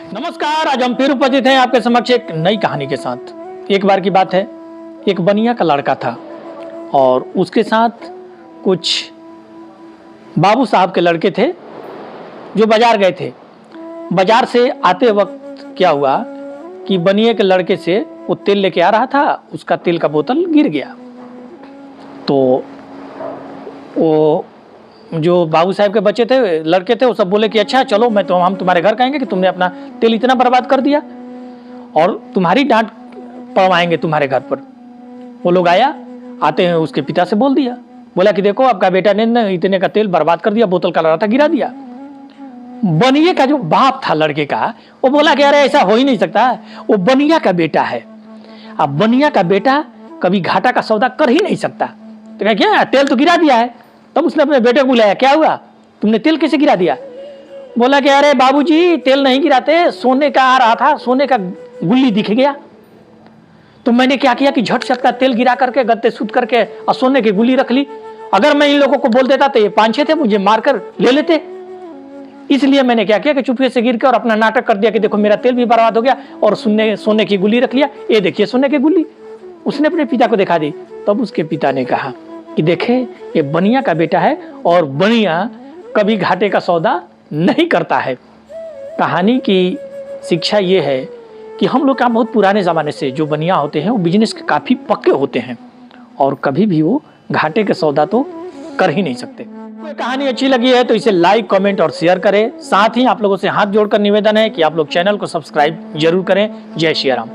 नमस्कार, आज हम फिर उपस्थित हैं आपके समक्ष एक नई कहानी के साथ। एक बार की बात है, एक बनिया का लड़का था और उसके साथ कुछ बाबू साहब के लड़के थे जो बाजार गए थे। बाजार से आते वक्त क्या हुआ कि बनिए के लड़के से वो तेल लेके आ रहा था, उसका तेल का बोतल गिर गया। तो वो जो बाबू साहब के बच्चे थे, लड़के थे, वो सब बोले कि अच्छा चलो हम तुम्हारे घर कहेंगे कि तुमने अपना तेल इतना बर्बाद कर दिया और तुम्हारी डांट पड़वाएंगे तुम्हारे घर पर। वो लोग आते हैं उसके पिता से बोल दिया, बोला कि देखो आपका बेटा ने इतने का तेल बर्बाद कर दिया, बोतल का लड़ा था गिरा दिया। बनिए का जो बाप था लड़के का, वो बोला कि अरे ऐसा हो ही नहीं सकता, वो बनिया का बेटा है। अब बनिया का बेटा कभी घाटा का सौदा कर ही नहीं सकता। तो क्या क्या तेल तो गिरा दिया है। तब उसने अपने बेटे को बुलाया, क्या हुआ, तुमने तेल कैसे गिरा दिया? बोला कि अरे बाबूजी तेल नहीं गिराते, सोने का आ रहा था, सोने का गुल्ली दिख गया, तो मैंने क्या किया कि झट से अपना तेल गिरा करके गत्ते सूत करके और सोने की गुल्ली रख ली। अगर मैं इन लोगों को बोल देता तो ये 5-6 थे, मुझे मारकर ले लेते। इसलिए मैंने क्या किया कि चुपके से गिर के और अपना नाटक कर दिया कि देखो मेरा तेल भी बर्बाद हो गया और सोने की गुल्ली रख लिया, ये देखिए सोने की गुल्ली। उसने अपने पिता को दिखा दी। तब उसके पिता ने कहा कि देखे ये बनिया का बेटा है और बनिया कभी घाटे का सौदा नहीं करता है। कहानी की शिक्षा ये है कि हम लोग का बहुत पुराने ज़माने से जो बनिया होते हैं वो बिजनेस के काफ़ी पक्के होते हैं और कभी भी वो घाटे के सौदा तो कर ही नहीं सकते। कहानी अच्छी लगी है तो इसे लाइक, कमेंट और शेयर करें। साथ ही आप लोगों से हाथ जोड़कर निवेदन है कि आप लोग चैनल को सब्सक्राइब जरूर करें। जय श्री राम।